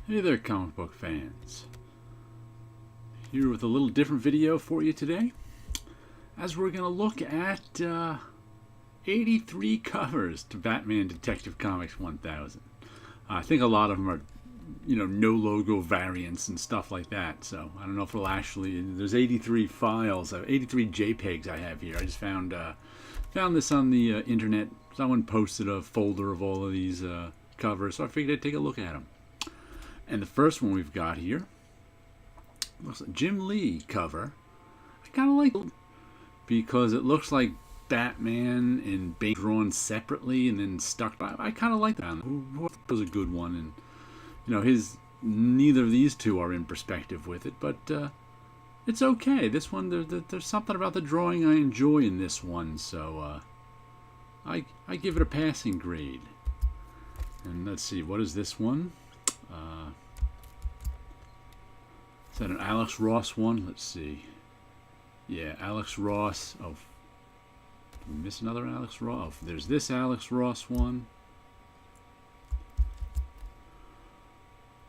Hey there, comic book fans. Here with a little different video for you today, as we're going to look at 83 covers to Batman Detective Comics 1000. I think a lot of them are, no logo variants and stuff like that. So I don't know if it'll actually. There's 83 files, 83 JPEGs I have here. I just found this on the internet. Someone posted a folder of all of these covers, so I figured I'd take a look at them. And the first one we've got here looks like Jim Lee cover. I kind of like it because it looks like Batman and Bane drawn separately and then stuck by. I kind of like that. It was a good one, and neither of these two are in perspective with it, but it's okay. This one, there's something about the drawing I enjoy in this one, so I give it a passing grade. And let's see, what is this one? Is that an Alex Ross one? Let's see. Yeah, Alex Ross. Oh, did we miss another Alex Ross? Oh, there's this Alex Ross one.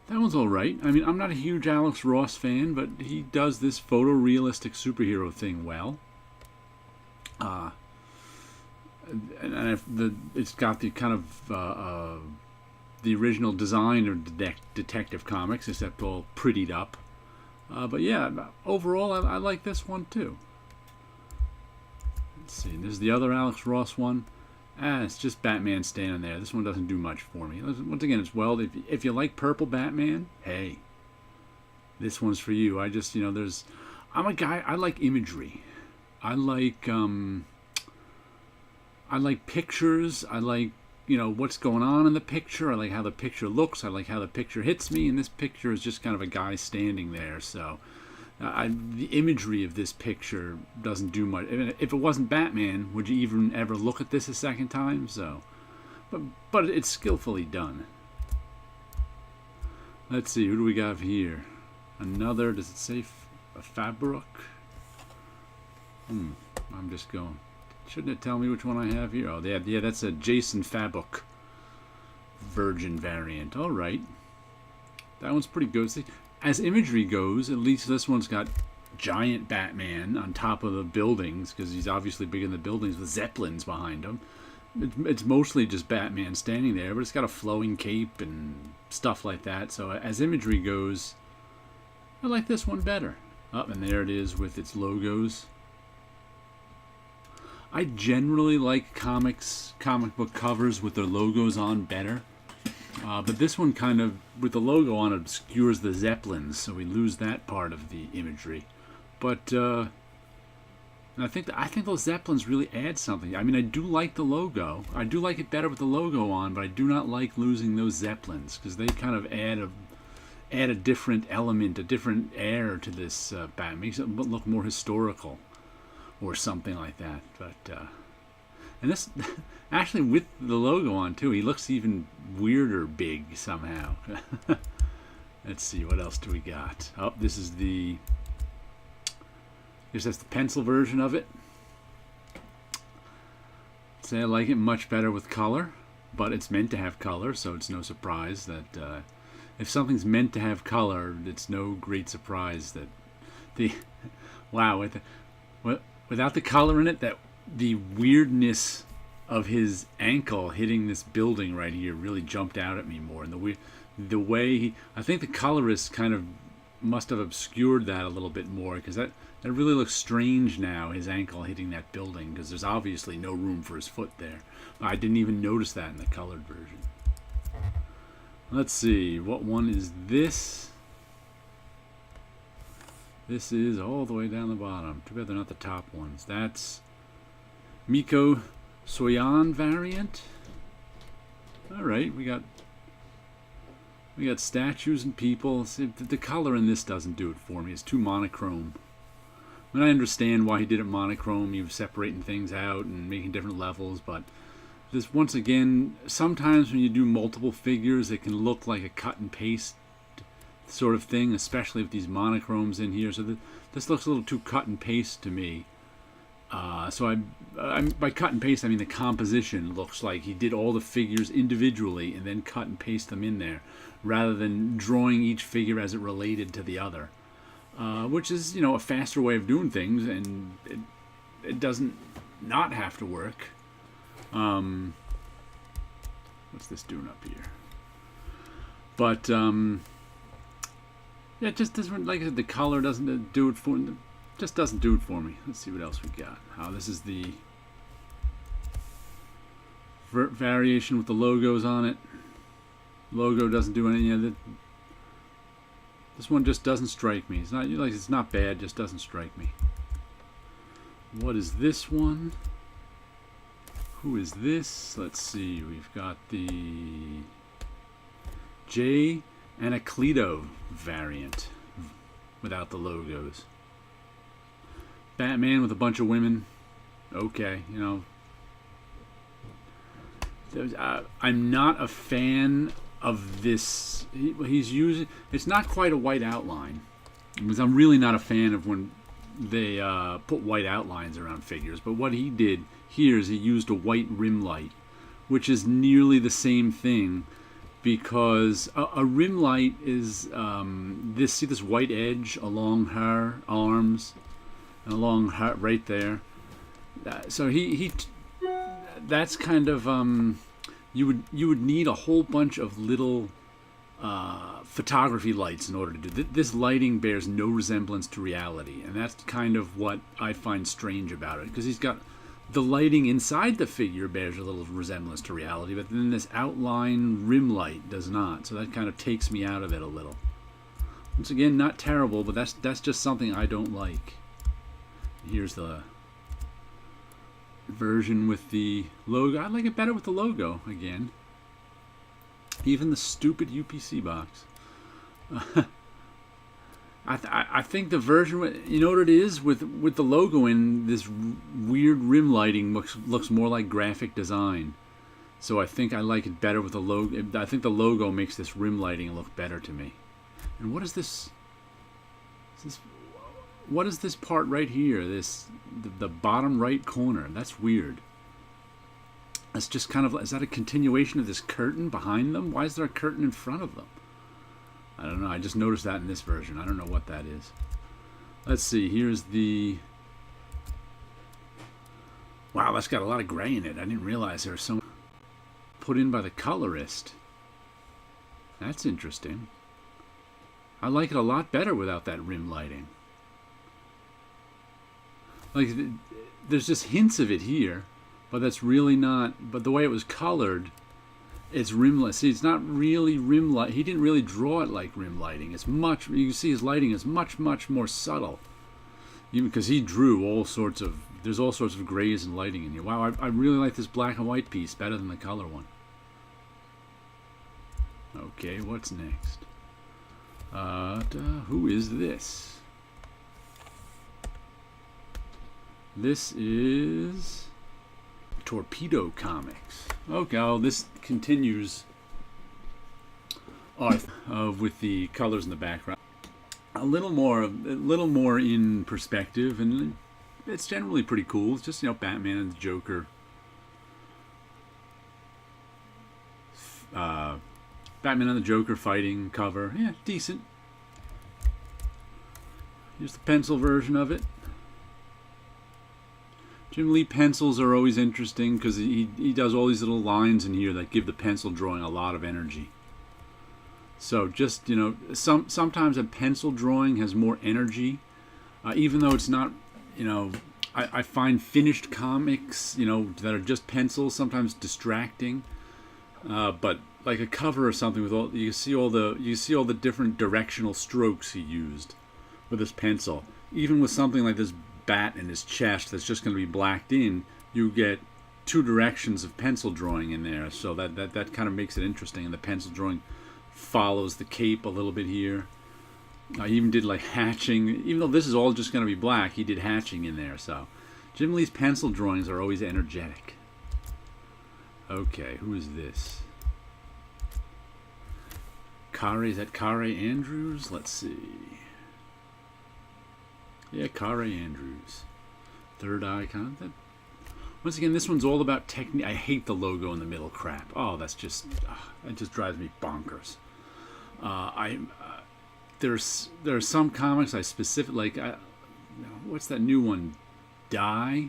That one's alright. I mean, I'm not a huge Alex Ross fan, but he does this photorealistic superhero thing well. It's got the kind of the original design of Detective Comics, except all prettied up. But yeah, overall, I like this one too. Let's see, there's the other Alex Ross one. It's just Batman standing there. This one doesn't do much for me. Once again, it's if you like purple Batman, hey, this one's for you. I'm a guy. I like imagery. I like pictures. I like what's going on in the picture. I like how the picture looks. I like how the picture hits me, and this picture is just kind of a guy standing there. So the imagery of this picture doesn't do much. If it wasn't Batman, would you even ever look at this a second time? So, but it's skillfully done. Let's see, who do we got here? Another, does it say a Fabric? I'm just going. Shouldn't it tell me which one I have here? Oh, yeah, that's a Jason Fabok Virgin variant. All right. That one's pretty good. See, as imagery goes, at least this one's got giant Batman on top of the buildings, because he's obviously big in the buildings with Zeppelins behind him. It's mostly just Batman standing there, but it's got a flowing cape and stuff like that. So as imagery goes, I like this one better. Oh, and there it is with its logos. I generally like comic book covers with their logos on better. But this one kind of, with the logo on, obscures the Zeppelins, so we lose that part of the imagery. But I think those Zeppelins really add something. I mean, I do like the logo. I do like it better with the logo on, but I do not like losing those Zeppelins, because they kind of add a different element, a different air to this Batman. Makes it look more historical or something like that. But and this actually, with the logo on too, he looks even weirder big somehow. Let's see, what else do we got? Oh, this is the pencil version of it. Say I like it much better with color, but it's meant to have color, so it's no surprise that if something's meant to have color, it's no great surprise that without the color in it, that the weirdness of his ankle hitting this building right here really jumped out at me more. And the way I think the colorist kind of must have obscured that a little bit more, because that really looks strange now, his ankle hitting that building, because there's obviously no room for his foot there. I didn't even notice that in the colored version. Let's see, what one is this? This is all the way down the bottom. Too bad they're not the top ones. That's Miko Soyan variant. All right, we got statues and people. See, the color in this doesn't do it for me. It's too monochrome. I mean, I understand why he did it monochrome. He was separating things out and making different levels, but this, once again, sometimes when you do multiple figures, it can look like a cut and paste sort of thing, especially with these monochromes in here. So this looks a little too cut and paste to me. By cut and paste, I mean the composition looks like he did all the figures individually and then cut and paste them in there, rather than drawing each figure as it related to the other, which is, a faster way of doing things, and it doesn't not have to work. What's this doing up here? But yeah, it just doesn't, like I said, the color doesn't do it for me. Just doesn't do it for me. Let's see what else we got. This is the variation with the logos on it. Logo doesn't do anything. This one just doesn't strike me. It's not bad, just doesn't strike me. What is this one? Who is this? Let's see. We've got the J Anacleto variant without the logos. Batman with a bunch of women. Okay, I'm not a fan of this. He's using. It's not quite a white outline, because I'm really not a fan of when they put white outlines around figures. But what he did here is he used a white rim light, which is nearly the same thing, because a rim light is see this white edge along her arms and along her right there. So that's kind of you would need a whole bunch of little photography lights in order to do this. Lighting bears no resemblance to reality, and that's kind of what I find strange about it, because he's got the lighting inside the figure bears a little resemblance to reality, but then this outline rim light does not. So that kind of takes me out of it a little. Once again, not terrible, but that's just something I don't like. Here's the version with the logo. I like it better with the logo again. Even the stupid UPC box. I think the version, what it is with the logo in, this weird rim lighting looks more like graphic design. So I think I like it better with the logo. I think the logo makes this rim lighting look better to me. And what is this? What is this part right here? The bottom right corner. That's weird. That's just kind of, is that a continuation of this curtain behind them? Why is there a curtain in front of them? I don't know. I just noticed that in this version. I don't know what that is. Let's see. Here's the... Wow, that's got a lot of gray in it. I didn't realize there was so put in by the colorist. That's interesting. I like it a lot better without that rim lighting. Like, there's just hints of it here, but that's really not... But the way it was colored, it's rimless. See, it's not really rim light. He didn't really draw it like rim lighting. It's much... You can see his lighting is much, much more subtle. Even because he drew all sorts of... There's all sorts of grays and lighting in here. Wow, I really like this black and white piece better than the color one. Okay, what's next? Who is this? This is Torpedo Comics. Okay, well, this continues with the colors in the background. A little more in perspective, and it's generally pretty cool. It's just, Batman and the Joker. Batman and the Joker fighting cover. Yeah, decent. Here's the pencil version of it. Jim Lee pencils are always interesting because he does all these little lines in here that give the pencil drawing a lot of energy. So just, sometimes a pencil drawing has more energy, even though it's not, I find finished comics, that are just pencils sometimes distracting. But like a cover or something with you see all the different directional strokes he used with his pencil. Even with something like this bat in his chest that's just going to be blacked in, you get two directions of pencil drawing in there, so that kind of makes it interesting. And the pencil drawing follows the cape a little bit here. I even did like hatching, even though this is all just going to be black, he did hatching in there. So Jim Lee's pencil drawings are always energetic. Okay, who is this? Is that Kare Andrews? Let's see. Yeah, Kare Andrews. third eye kind of. Once again, this one's all about technique. I hate the logo in the middle crap. Oh, that just drives me bonkers. There are some comics I specifically like. What's that new one? Die.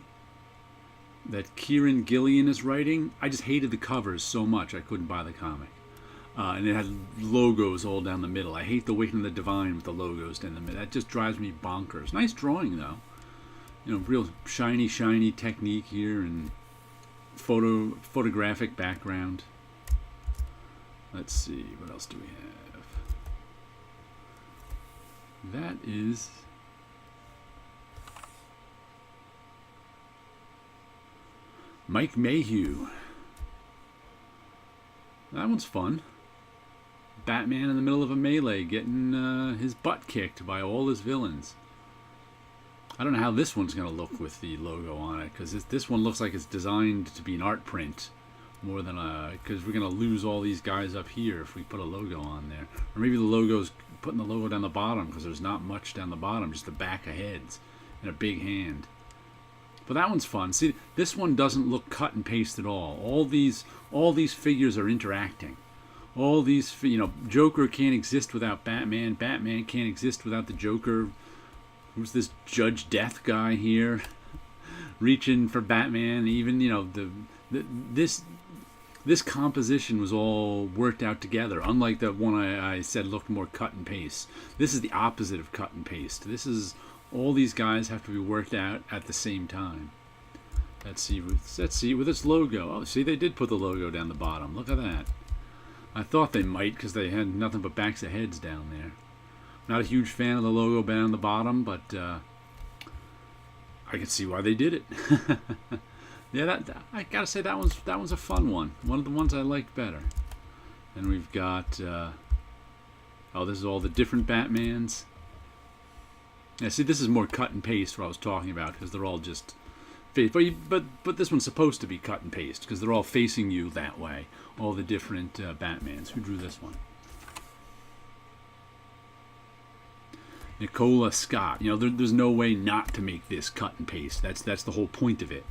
That Kieran Gillian is writing. I just hated the covers so much I couldn't buy the comic. And it had logos all down the middle. I hate the Wicked and the Divine with the logos down the middle. That just drives me bonkers. Nice drawing though. You know, real shiny technique here and photographic background. Let's see, what else do we have? That is Mike Mayhew. That one's fun. Batman in the middle of a melee getting his butt kicked by all his villains. I don't know how this one's going to look with the logo on it, because this one looks like it's designed to be an art print more than because we're going to lose all these guys up here if we put a logo on there. Or maybe the logo's putting the logo down the bottom because there's not much down the bottom, just the back of heads and a big hand. But that one's fun. See, this one doesn't look cut and paste at all. All these figures are interacting. All these, you know, Joker can't exist without Batman. Batman can't exist without the Joker. Who's this Judge Death guy here, reaching for Batman? Even, you know, this composition was all worked out together. Unlike the one I said looked more cut and paste. This is the opposite of cut and paste. This is all these guys have to be worked out at the same time. Let's see with its logo. Oh, see, they did put the logo down the bottom. Look at that. I thought they might because they had nothing but backs of heads down there. Not a huge fan of the logo down the bottom, but I can see why they did it. Yeah, I gotta say that one's a fun one. One of the ones I liked better. And we've got this is all the different Batmans. Yeah, see, this is more cut and paste what I was talking about because they're all just but this one's supposed to be cut and paste because they're all facing you that way. All the different Batmans. Who drew this one? Nicola Scott. You know, there's no way not to make this cut and paste. That's the whole point of it.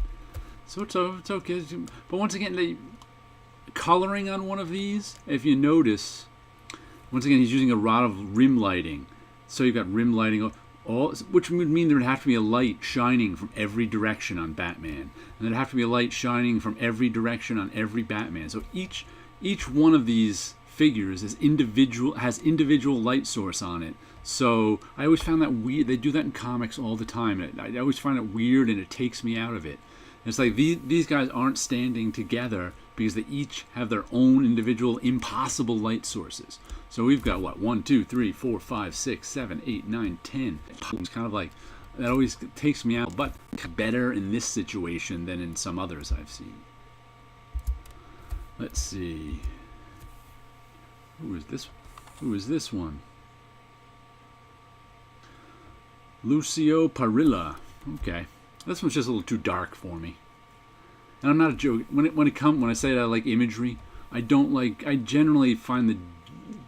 So it's okay. But once again, the coloring on one of these, if you notice, once again, he's using a lot of rim lighting. So you've got rim lighting, which would mean there would have to be a light shining from every direction on Batman. And there'd have to be a light shining from every direction on every Batman. So each one of these figures has individual light source on it. So I always found that weird. They do that in comics all the time. I always find it weird, and it takes me out of it. It's like these guys aren't standing together because they each have their own individual impossible light sources. So we've got what, 1, 2, 3, 4, 5, 6, 7, 8, 9, 10. It's kind of like that always takes me out, but better in this situation than in some others I've seen. Let's see. Who is this? Who is this one? Lucio Parilla. Okay, this one's just a little too dark for me. And I'm not a joke. When I say that I like imagery, I generally find the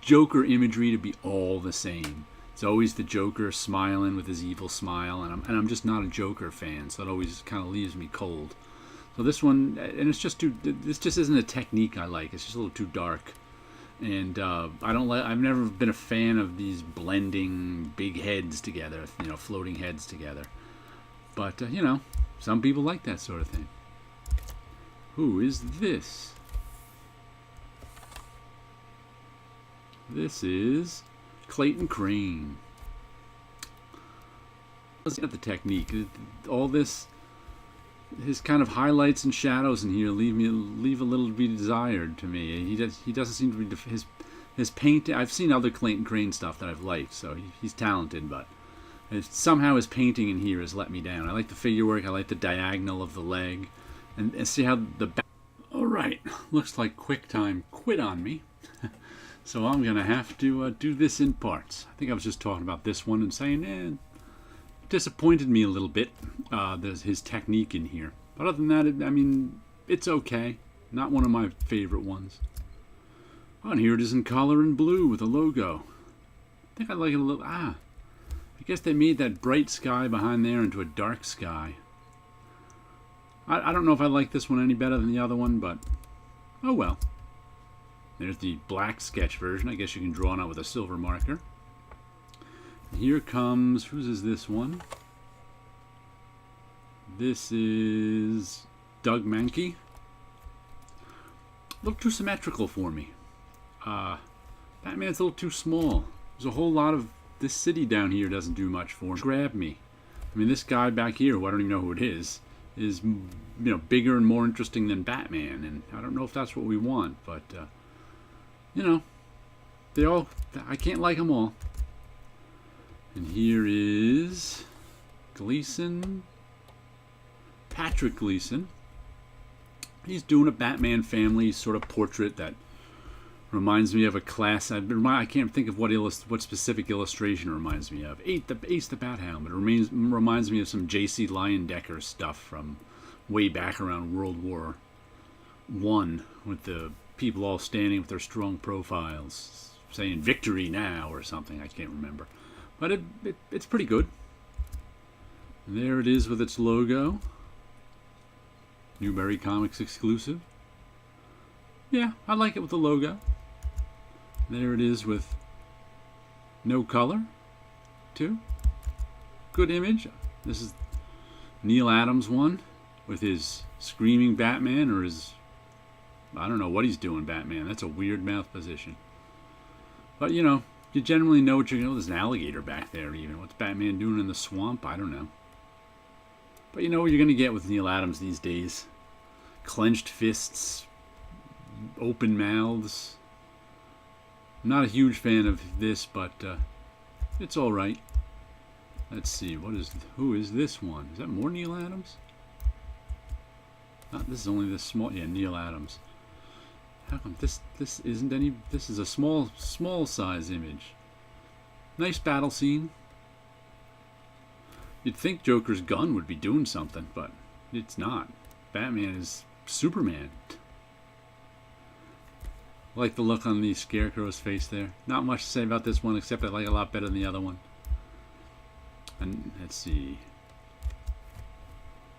Joker imagery to be all the same. It's always the Joker smiling with his evil smile, and I'm just not a Joker fan, so it always kind of leaves me cold. So this one, and this just isn't a technique I like. It's just a little too dark. And I've never been a fan of these blending big heads together, you know, floating heads together. But, you know, some people like that sort of thing. Who is this? This is Clayton Crane. Let's get the technique. All this, his kind of highlights and shadows in here leave a little to be desired to me. He doesn't seem to be his painting. I've seen other Clayton Crane stuff that I've liked, so he's talented, but somehow his painting in here has let me down. I like the figure work. I like the diagonal of the leg, and see how the back. All right, looks like QuickTime quit on me, so I'm gonna have to do this in parts. I think I was just talking about this one and saying, disappointed me a little bit. There's his technique in here, but other than that, I mean, it's okay. Not one of my favorite ones. Oh, and here it is in color and blue with a logo. I think I like it a little. I guess they made that bright sky behind there into a dark sky. I don't know if I like this one any better than the other one, but oh well. There's the black sketch version. I guess you can draw it out with a silver marker. And here comes, whose is this one? This is Doug Mankey. A little too symmetrical for me. Batman's a little too small. There's a whole lot of this city down here doesn't do much for him. Grab me. I mean, this guy back here, who I don't even know who it is bigger and more interesting than Batman, and I don't know if that's what we want, but they all, I can't like them all. And here is Gleason, Patrick Gleason. He's doing a Batman family sort of portrait that reminds me of a class. I can't think of what specific illustration it reminds me of. Ace the Bat Helmet. It reminds me of some J.C. Leyendecker stuff from way back around World War I, with the people all standing with their strong profiles, saying "Victory now" or something. I can't remember, but it's pretty good. And there it is with its logo. Newberry Comics exclusive. Yeah, I like it with the logo. There it is with no color, too. Good image. This is Neal Adams one with his screaming Batman, or his, I don't know what he's doing Batman. That's a weird mouth position. But you generally know what there's an alligator back there even. What's Batman doing in the swamp? I don't know. But you know what you're going to get with Neal Adams these days. Clenched fists, open mouths. I'm not a huge fan of this, but it's all right. Let's see, who is this one? Is that more Neal Adams? This is only this small. Yeah, Neal Adams. How come this isn't any? This is a small size image. Nice battle scene. You'd think Joker's gun would be doing something, but it's not. Batman is Superman. I like the look on the Scarecrow's face there. Not much to say about this one, except I like it a lot better than the other one. And let's see.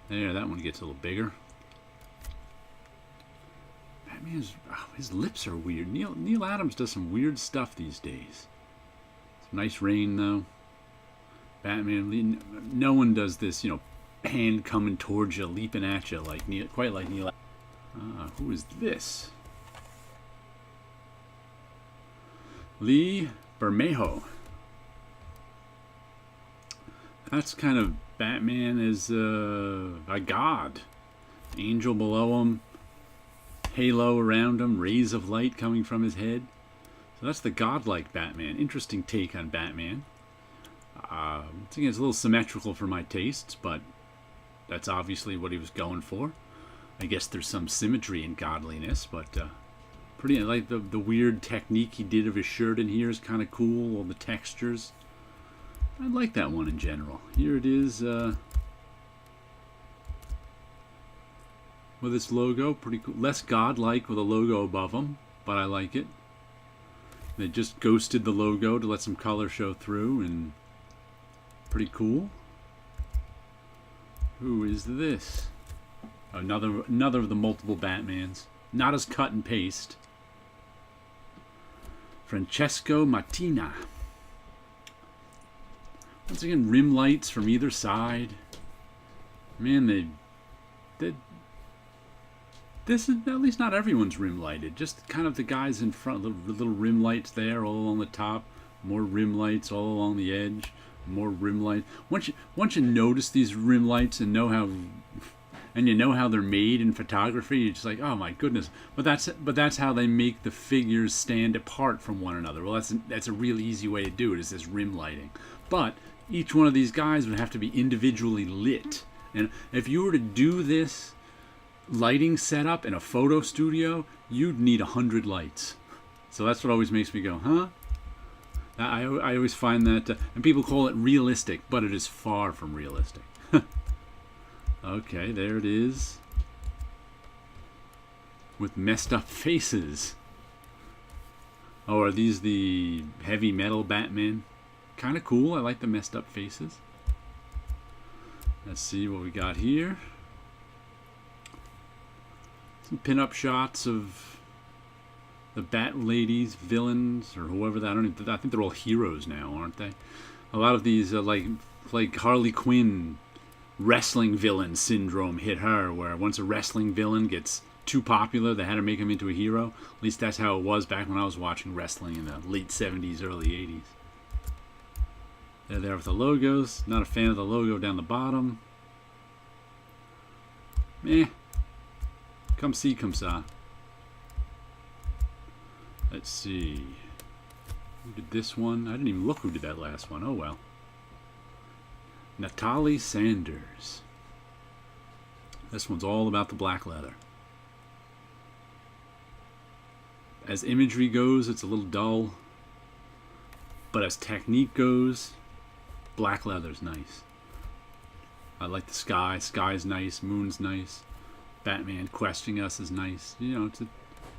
There, that one gets a little bigger. Batman's, his lips are weird. Neal Adams does some weird stuff these days. Some nice rain though. Batman, no one does this, hand coming towards you, leaping at you quite like Neal. Who is this? Lee Bermejo. That's kind of Batman as a god. Angel below him, halo around him, rays of light coming from his head. So that's the godlike Batman. Interesting take on Batman. It's a little symmetrical for my tastes, but that's obviously what he was going for. I guess there's some symmetry in godliness, but pretty. I like the weird technique he did of his shirt in here is kind of cool. All the textures. I like that one in general. Here it is with its logo. Pretty cool. Less godlike with a logo above him, but I like it. They just ghosted the logo to let some color show through, and pretty cool. Who is this? Another of the multiple Batmans. Not as cut and paste. Francesco Mattina. Once again, rim lights from either side. Man, this is, at least not everyone's rim lighted. Just kind of the guys in front, the little rim lights there all along the top. More rim lights all along the edge. More rim lights. Once you notice these rim lights and know how they're made in photography, you're just like, oh my goodness. But that's how they make the figures stand apart from one another. Well, that's a really easy way to do it, is this rim lighting. But each one of these guys would have to be individually lit. And if you were to do this lighting setup in a photo studio, you'd need 100 lights. So that's what always makes me go, huh? I always find that, and people call it realistic, but it is far from realistic. Okay, there it is. With messed up faces. Oh, are these the heavy metal Batman? Kind of cool. I like the messed up faces. Let's see what we got here. Some pin-up shots of the Bat Ladies, villains, or whoever that. I think they're all heroes now, aren't they? A lot of these, like Harley Quinn, wrestling villain syndrome hit her, where once a wrestling villain gets too popular, they had to make him into a hero. At least that's how it was back when I was watching wrestling in the late 70s, early 80s. They're there with the logos. Not a fan of the logo down the bottom. Meh. Come see, come saw. Let's see. Who did this one? I didn't even look who did that last one. Oh well. Natalie Sanders. This one's all about the black leather. As imagery goes, it's a little dull. But as technique goes, black leather's nice. I like the sky. Sky's nice. Moon's nice. Batman questing us is nice. You know,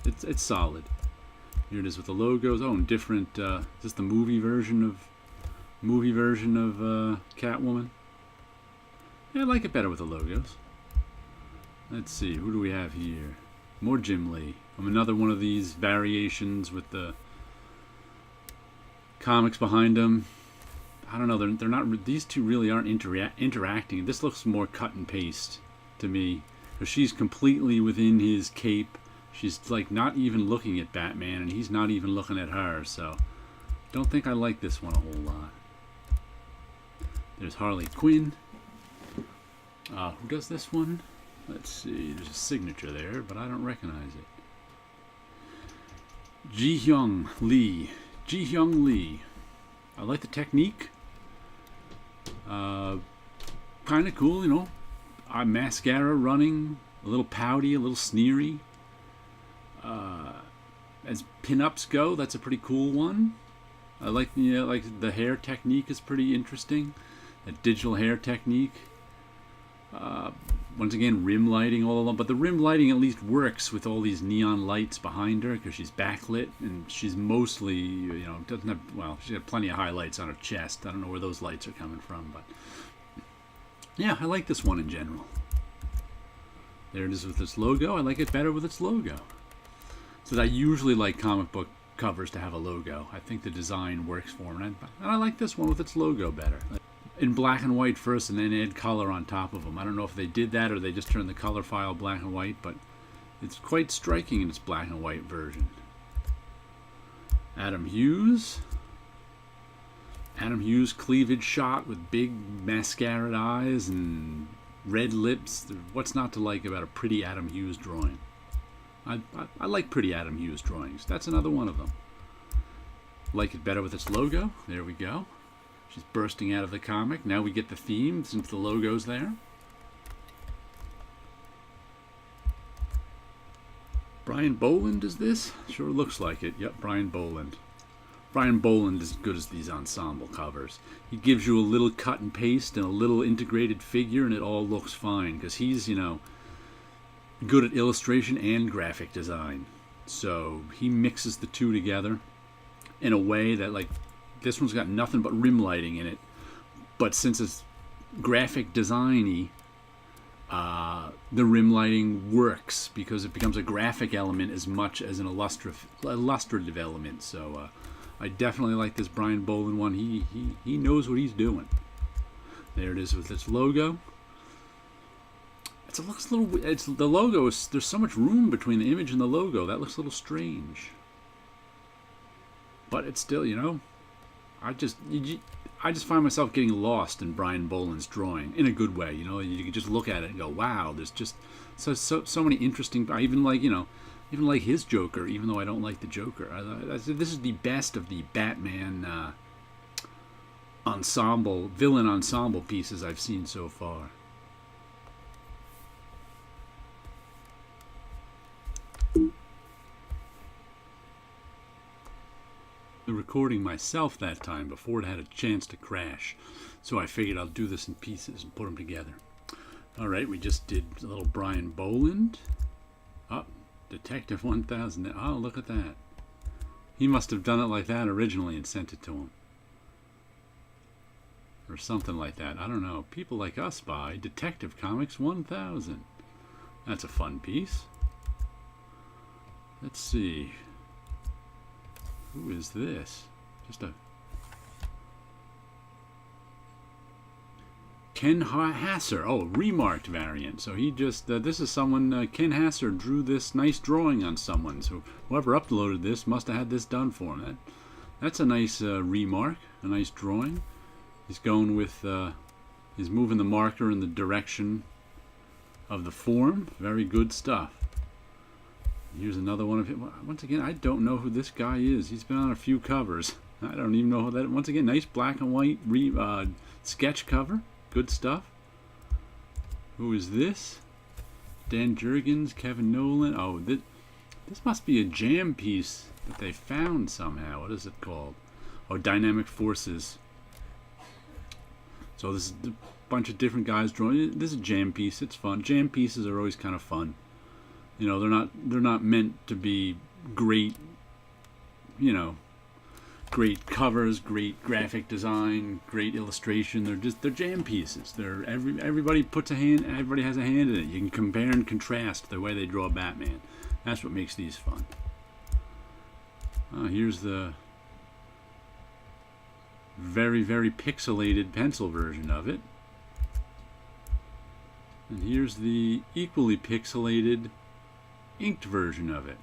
it's solid. Here it is with the logos. Oh, and different. Is this the movie version of Catwoman? Yeah, I like it better with the logos. Let's see. Who do we have here? More Jim Lee. Another one of these variations with the comics behind them. I don't know. They're not. These two really aren't interacting. This looks more cut and paste to me. Because she's completely within his cape. She's like not even looking at Batman, and he's not even looking at her. So, don't think I like this one a whole lot. There's Harley Quinn. Who does this one? Let's see. There's a signature there, but I don't recognize it. Ji-Hyung Lee. Ji-Hyung Lee. I like the technique. Kind of cool, you know. Mascara running, a little pouty, a little sneery. As pin-ups go, that's a pretty cool one. I like the hair technique is pretty interesting. That digital hair technique. Once again, rim lighting all along, but the rim lighting at least works with all these neon lights behind her because she's backlit and she's mostly, you know, doesn't have, well, she's got plenty of highlights on her chest. I don't know where those lights are coming from, but yeah, I like this one in general. There it is with its logo. I like it better with its logo. So I usually like comic book covers to have a logo. I think the design works for me, and I like this one with its logo better. In black and white first and then add color on top of them. I don't know if they did that or they just turned the color file black and white, but it's quite striking in its black and white version. Adam Hughes. Adam Hughes cleavage shot with big mascaraed eyes and red lips. What's not to like about a pretty Adam Hughes drawing? I like pretty Adam Hughes drawings. That's another one of them. Like it better with its logo. There we go. She's bursting out of the comic. Now we get the theme since the logo's there. Brian Bolland is this? Sure looks like it. Yep, Brian Bolland. Brian Bolland is as good as these ensemble covers. He gives you a little cut and paste and a little integrated figure and it all looks fine because he's, you know, good at illustration and graphic design. So he mixes the two together in a way that, like, this one's got nothing but rim lighting in it, but since it's graphic design-y, the rim lighting works because it becomes a graphic element as much as an illustrative element. So I definitely like this Brian Bolland one. He knows what he's doing. There it is with its logo. It looks a little. The logo is, there's so much room between the image and the logo. That looks a little strange. But it's still, you know, I just find myself getting lost in Brian Bolland's drawing in a good way. You know, you can just look at it and go, wow, there's just so many interesting. I even like, you know, even like his Joker, even though I don't like the Joker. This is the best of the Batman villain ensemble pieces I've seen so far. Recording myself that time before it had a chance to crash, so I figured I'll do this in pieces and put them together. Alright, we just did a little Brian Bolland. Oh, Detective 1000. Oh, look at that. He must have done it like that originally and sent it to him, or something like that. I don't know. People Like Us by Detective Comics 1000. That's a fun piece. Let's see. Who is this? Just a Ken Hasser. Oh, remarked variant. So he just, this is someone, Ken Hasser drew this nice drawing on someone. So whoever uploaded this must have had this done for him. That's a nice remark, a nice drawing. He's going with, he's moving the marker in the direction of the form. Very good stuff. Here's another one of him. Once again, I don't know who this guy is. He's been on a few covers. I don't even know who that. Once again, nice black and white sketch cover. Good stuff. Who is this? Dan Jurgens, Kevin Nolan. Oh, this must be a jam piece that they found somehow. What is it called? Oh, Dynamic Forces. So this is a bunch of different guys drawing. This is a jam piece. It's fun. Jam pieces are always kind of fun. You know, they're not meant to be great, you know, great covers, great graphic design, great illustration. They're jam pieces. Everybody puts a hand, everybody has a hand in it. You can compare and contrast the way they draw Batman. That's what makes these fun. Here's the very, very pixelated pencil version of it. And here's the equally pixelated inked version of it.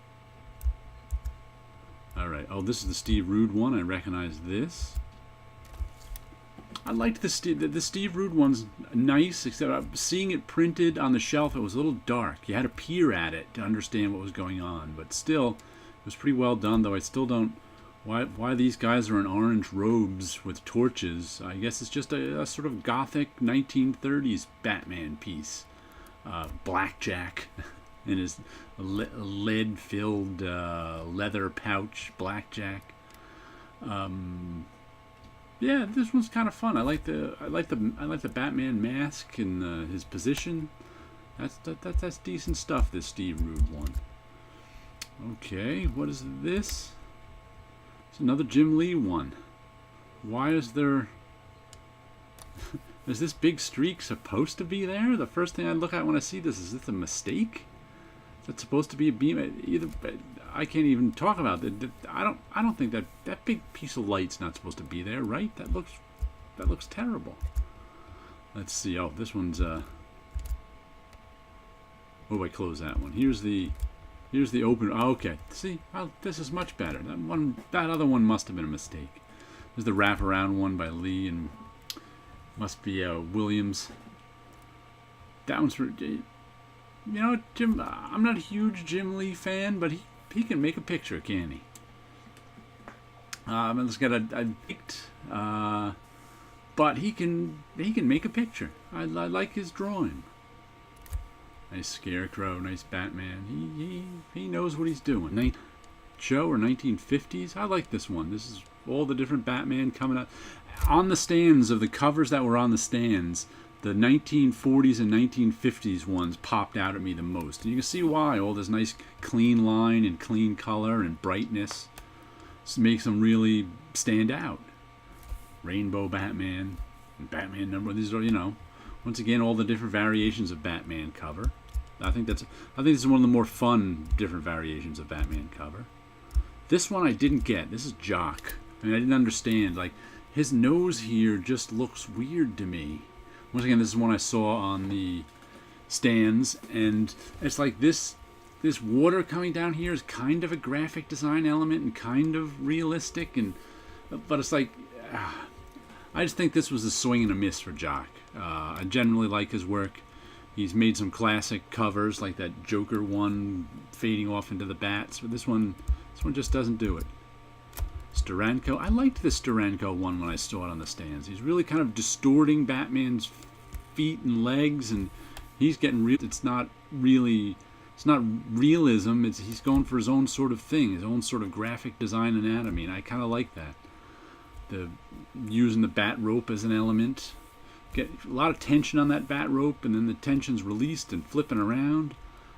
Alright, oh, this is the Steve Rude one. I recognize this. I liked the Steve Rude one's nice, except seeing it printed on the shelf, it was a little dark. You had to peer at it to understand what was going on, but still, it was pretty well done, though I still don't... Why these guys are in orange robes with torches? I guess it's just a sort of gothic 1930s Batman piece. Blackjack in his lead-filled leather pouch, Blackjack. Yeah, this one's kind of fun. I like the Batman mask and his position. That's decent stuff. This Steve Rude one. Okay, what is this? It's another Jim Lee one. Why is there... Is this big streak supposed to be there? The first thing I look at when I see this is this a mistake? Is that supposed to be a beam? Either I can't even talk about it. I don't think that big piece of light's not supposed to be there, right? That looks terrible. Let's see. Oh, this one's oh, I close that one. Here's the open. Oh, okay. See, well, this is much better. That other one must have been a mistake. There's the wraparound one by Lee and must be Williams. That one's for, you know, Jim. I'm not a huge Jim Lee fan, but he can make a picture, can he? Let's get a picked, but he can make a picture. I like his drawing. Nice Scarecrow, nice Batman. He knows what he's doing. Show or 1950s. I like this one. This is all the different Batman coming out on the stands of the covers that were on the stands. The 1940s and 1950s ones popped out at me the most. And you can see why. All this nice clean line and clean color and brightness makes them really stand out. Rainbow Batman and Batman number. These are, you know, once again, all the different variations of Batman cover. I think this is one of the more fun different variations of Batman cover. This one I didn't get. This is Jock. I mean, I didn't understand. Like, his nose here just looks weird to me. Once again, this is one I saw on the stands, and it's like this water coming down here is kind of a graphic design element and kind of realistic, but it's like I just think this was a swing and a miss for Jock. I generally like his work. He's made some classic covers like that Joker one fading off into the bats, but this one just doesn't do it. Steranko. I liked this Steranko one when I saw it on the stands. He's really kind of distorting Batman's feet and legs, and he's getting real. It's not realism. He's going for his own sort of thing, his own sort of graphic design anatomy, and I kind of like that. Using the bat rope as an element. Get a lot of tension on that bat rope, and then the tension's released and flipping around.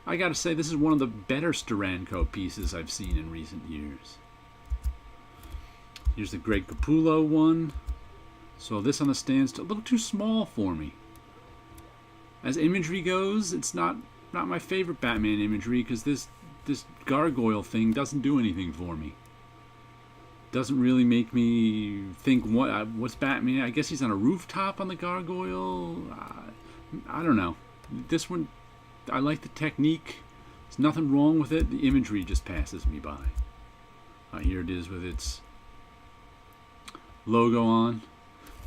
I gotta say, this is one of the better Steranko pieces I've seen in recent years. Here's the Greg Capullo one. So this on the stand's a little too small for me. As imagery goes, it's not my favorite Batman imagery, because this this gargoyle thing doesn't do anything for me. Doesn't really make me think what's Batman. I guess he's on a rooftop on the gargoyle. I don't know. This one, I like the technique. There's nothing wrong with it. The imagery just passes me by. Here it is with its logo on.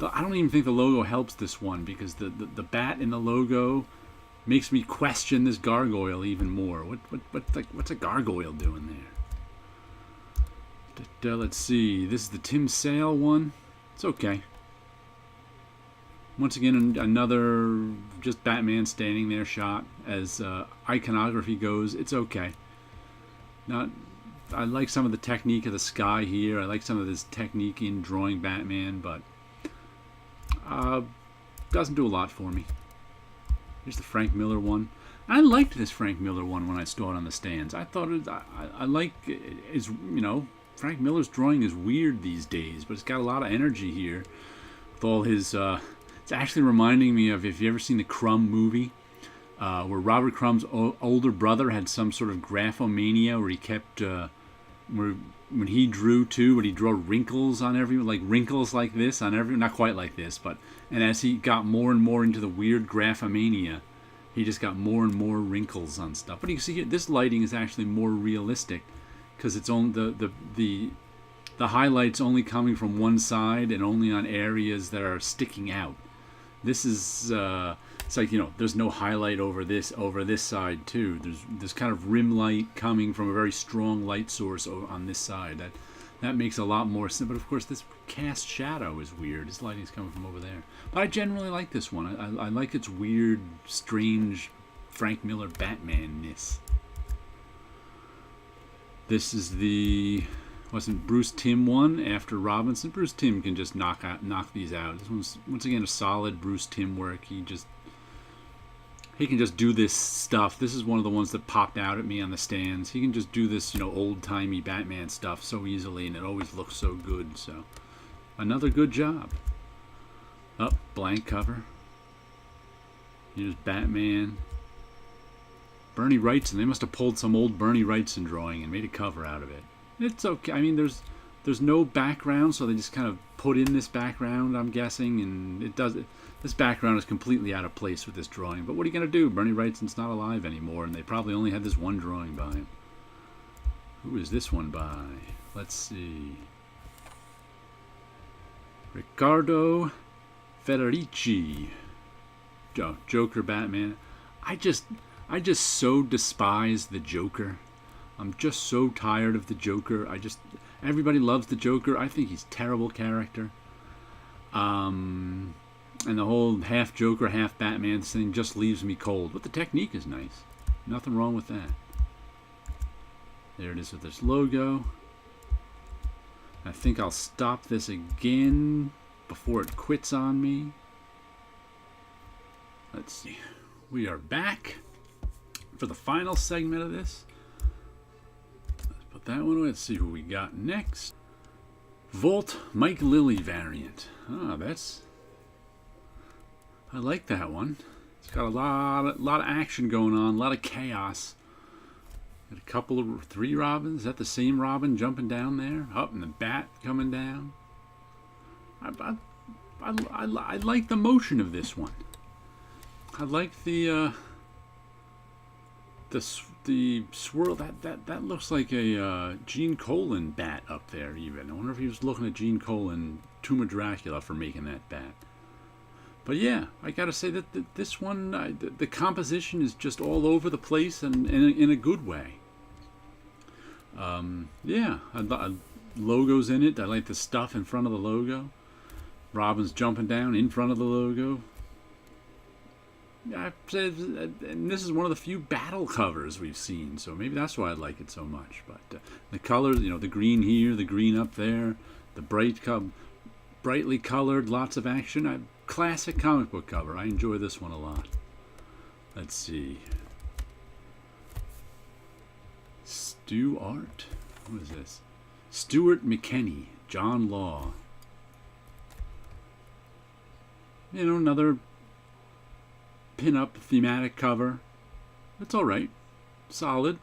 I don't even think the logo helps this one, because the bat in the logo makes me question this gargoyle even more. What's a gargoyle doing there? Let's see. This is the Tim Sale one. It's okay. Once again, another just Batman standing there shot. As iconography goes, it's okay. I like some of the technique of the sky here. I like some of this technique in drawing Batman, but doesn't do a lot for me. Here's the Frank Miller one. I liked this Frank Miller one when I saw it on the stands. I thought I like is Frank Miller's drawing is weird these days, but it's got a lot of energy here with all his. It's actually reminding me of, if you ever seen the Crumb movie, where Robert Crumb's older brother had some sort of graphomania, where he kept when he drew too, but he drew wrinkles on everyone, like wrinkles like this on everyone, not quite like this, but and as he got more and more into the weird graphomania, he just got more and more wrinkles on stuff. But you can see here, this lighting is actually more realistic, because it's on the highlights only coming from one side and only on areas that are sticking out. This is it's like, there's no highlight over this side too. There's kind of rim light coming from a very strong light source on this side. That makes a lot more sense. But of course, this cast shadow is weird. This lighting's coming from over there. But I generally like this one. I like its weird, strange Frank Miller Batman-ness. This is the Bruce Timm one after Robinson. Bruce Timm can just knock these out. This one's once again a solid Bruce Timm work. He can just do this stuff. This is one of the ones that popped out at me on the stands. He can just do this, old-timey Batman stuff so easily, and it always looks so good. So, another good job. Blank cover. Here's Batman. Bernie Wrightson. They must have pulled some old Bernie Wrightson drawing and made a cover out of it. It's okay. I mean, there's no background, so they just kind of put in this background, I'm guessing, and it does. This background is completely out of place with this drawing. But what are you going to do? Bernie Wrightson's not alive anymore, and they probably only had this one drawing by him. Who is this one by? Let's see. Riccardo Federici. Joker Batman. I just so despise the Joker. I'm just so tired of the Joker. Everybody loves the Joker. I think he's a terrible character. And the whole half Joker, half Batman thing just leaves me cold. But the technique is nice. Nothing wrong with that. There it is with this logo. I think I'll stop this again before it quits on me. Let's see. We are back for the final segment of this. Let's put that one away. Let's see who we got next. Volt Mike Lilly variant. I like that one. It's got a lot of action going on, a lot of chaos. Got a couple of 3 Robins. Is that the same Robin jumping down there? Up and the bat coming down. I like the motion of this one. I like the swirl. That looks like a Gene Colan bat up there. Even I wonder if he was looking at Gene Colan, Tomb of Dracula, for making that bat. But yeah, I gotta say that this one, the composition is just all over the place and in a good way. Yeah, logos in it. I like the stuff in front of the logo. Robin's jumping down in front of the logo. I said, and this is one of the few battle covers we've seen, so maybe that's why I like it so much. But the colors, the green here, the green up there, the brightly colored, lots of action. Classic comic book cover. I enjoy this one a lot. Let's see. Stu Art? What is this? Stuart McKenney, John Law. Another pin-up thematic cover. It's all right. Solid.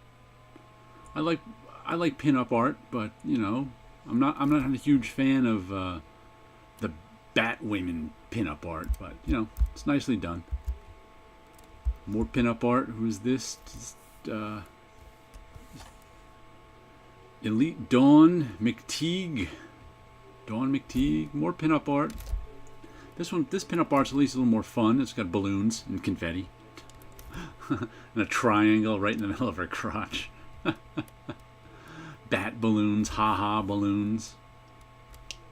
I like pin-up art, but you know, I'm not a huge fan of the Batwomen pin-up art, but you know, it's nicely done. More pin-up art. Who's this? Just, Elite Dawn McTeague. Dawn McTeague. More pin-up art. This pin-up art's at least a little more fun. It's got balloons and confetti. And a triangle right in the middle of her crotch. Bat balloons, ha-ha balloons.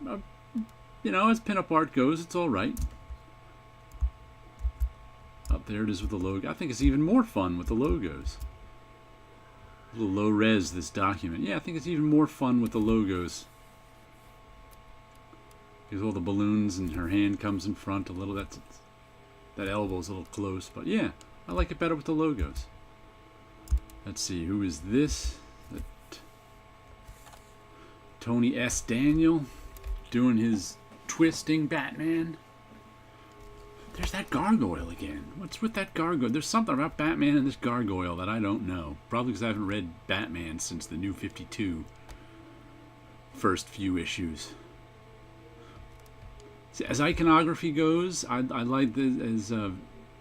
You know, as pin-up art goes, it's alright. Up there it is with the logo. I think it's even more fun with the logos. A little low res, this document. Yeah, I think it's even more fun with the logos. Because all the balloons and her hand comes in front a little. That elbow's a little close. But yeah, I like it better with the logos. Let's see, who is this? Tony S. Daniel doing his twisting Batman. There's that gargoyle again. What's with that gargoyle? There's something about Batman and this gargoyle that I don't know. Probably because I haven't read Batman since the New 52 first few issues. See, as iconography goes, I like this. As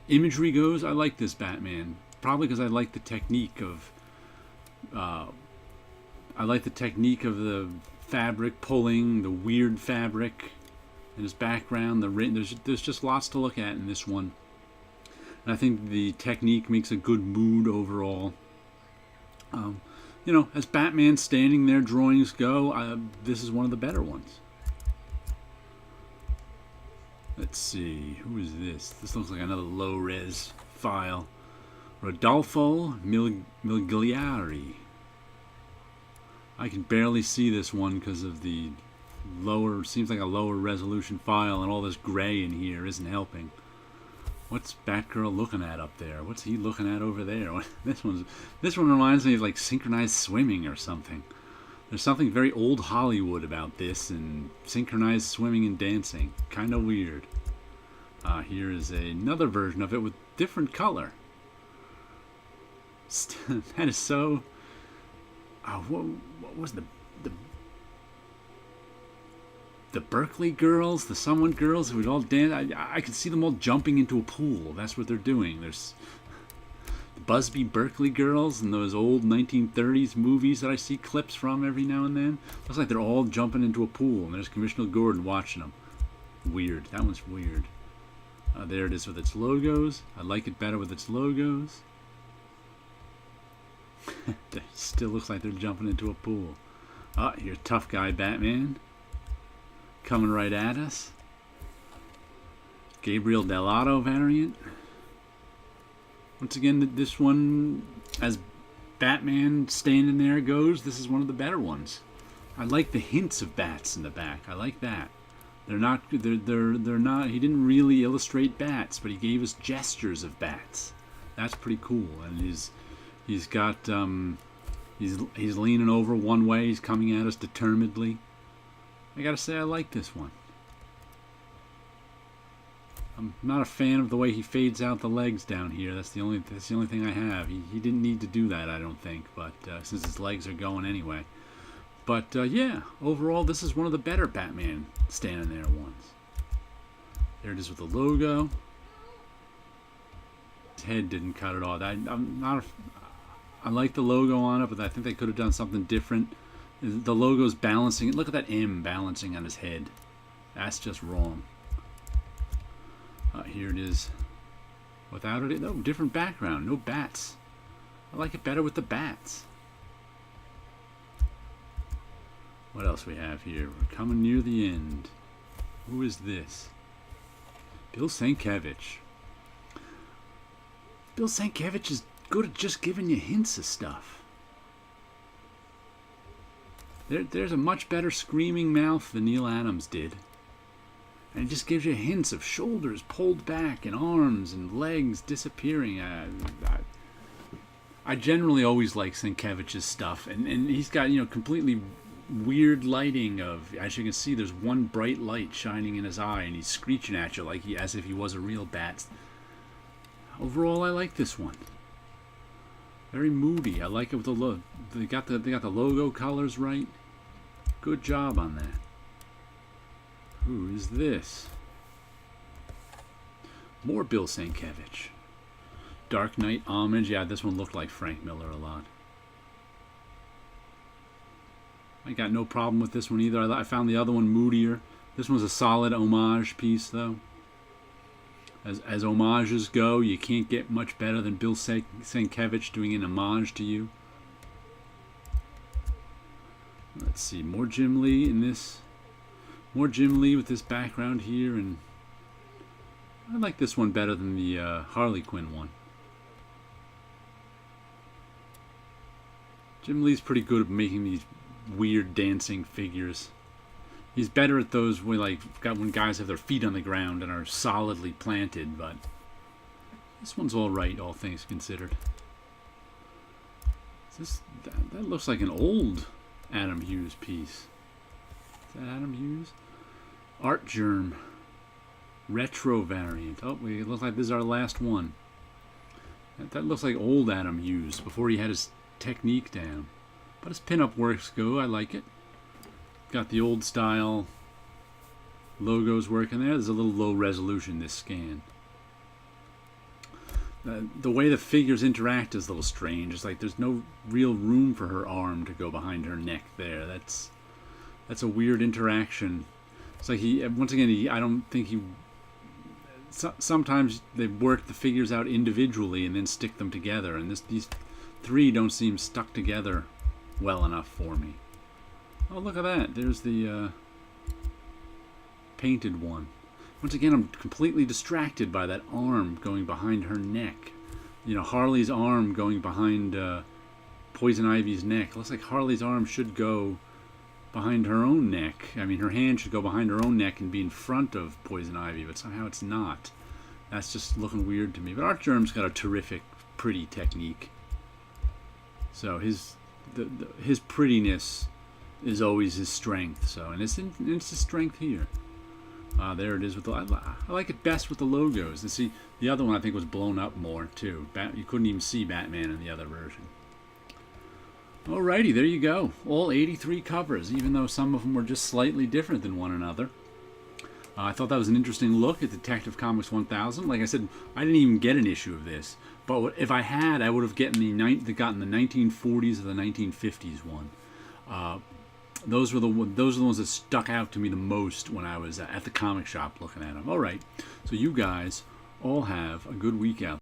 imagery goes, I like this Batman. Probably because I like the technique of. I like the technique of the fabric pulling, the weird fabric. And his background, there's just lots to look at in this one. And I think the technique makes a good mood overall. You know, as Batman standing there drawings go, this is one of the better ones. Let's see, who is this? This looks like another low-res file. Rodolfo Migliari. I can barely see this one because of the lower, seems like a lower resolution file, and all this gray in here isn't helping. What's Batgirl looking at up there? What's he looking at over there? This one reminds me of like synchronized swimming or something. There's something very old Hollywood about this and synchronized swimming and dancing. Kind of weird. Here is another version of it with different color. That is so. What was the Berkeley girls, the someone girls who would all dance? I could see them all jumping into a pool. That's what they're doing. There's the Busby Berkeley girls and those old 1930s movies that I see clips from every now and then. Looks like they're all jumping into a pool, and there's Commissioner Gordon watching them. Weird. That one's weird. There it is with its logos. I like it better with its logos. It still looks like they're jumping into a pool. Here's Tough Guy Batman. Coming right at us. Gabriel Dell'Otto variant. Once again, this one, as Batman standing there goes, this is one of the better ones. I like the hints of bats in the back. I like that. They're not. They're not. He didn't really illustrate bats, but he gave us gestures of bats. That's pretty cool. And he's got. He's leaning over one way. He's coming at us determinedly. I gotta say, I like this one. I'm not a fan of the way he fades out the legs down here. That's the only thing I have. He didn't need to do that, I don't think. But since his legs are going anyway. But yeah, overall, this is one of the better Batman standing there ones. There it is with the logo. His head didn't cut it off. I like the logo on it, but I think they could have done something different. The logo's balancing. Look at that M balancing on his head. That's just wrong. Here it is. Without it, no, different background. No bats. I like it better with the bats. What else we have here? We're coming near the end. Who is this? Bill Sienkiewicz. Bill Sienkiewicz is good at just giving you hints of stuff. There's a much better screaming mouth than Neal Adams did. And it just gives you hints of shoulders pulled back and arms and legs disappearing. I generally always like Sienkiewicz's stuff. And he's got, completely weird lighting of, as you can see, there's one bright light shining in his eye and he's screeching at you like as if he was a real bat. Overall, I like this one. Very moody. I like it with the logo. They got the logo colors right. Good job on that. Who is this? More Bill Sienkiewicz. Dark Knight Homage. Yeah, this one looked like Frank Miller a lot. I got no problem with this one either. I found the other one moodier. This one's a solid homage piece, though. As homages go, you can't get much better than Bill Sienkiewicz doing an homage to you. Let's see, more Jim Lee in this. More Jim Lee with this background here, and I like this one better than the Harley Quinn one. Jim Lee's pretty good at making these weird dancing figures. He's better at those when guys have their feet on the ground and are solidly planted, but this one's all right, all things considered. That looks like an old Adam Hughes piece. Is that Adam Hughes? Art Germ. Retro variant. Oh, it looks like this is our last one. That looks like old Adam Hughes before he had his technique down. But his pinup works go. I like it. Got the old style logos working there. There's a little low resolution this scan. The way the figures interact is a little strange. It's like there's no real room for her arm to go behind her neck there. That's a weird interaction. It's like I don't think he. Sometimes they work the figures out individually and then stick them together, and these three don't seem stuck together well enough for me. Oh, look at that. There's the painted one. Once again, I'm completely distracted by that arm going behind her neck. You know, Harley's arm going behind Poison Ivy's neck. Looks like Harley's arm should go behind her own neck. I mean, her hand should go behind her own neck and be in front of Poison Ivy, but somehow it's not. That's just looking weird to me. But Art Germ's got a terrific, pretty technique. So his prettiness is always his strength. So, and it's his strength here. There it is with I like it best with the logos. And see, the other one I think was blown up more too. You couldn't even see Batman in the other version. Alrighty, there you go. All 83 covers, even though some of them were just slightly different than one another. I thought that was an interesting look at Detective Comics 1000. Like I said, I didn't even get an issue of this. But if I had, I would have gotten the 1940s or the 1950s one. Those are the ones that stuck out to me the most when I was at the comic shop looking at them. All right, so you guys all have a good week out.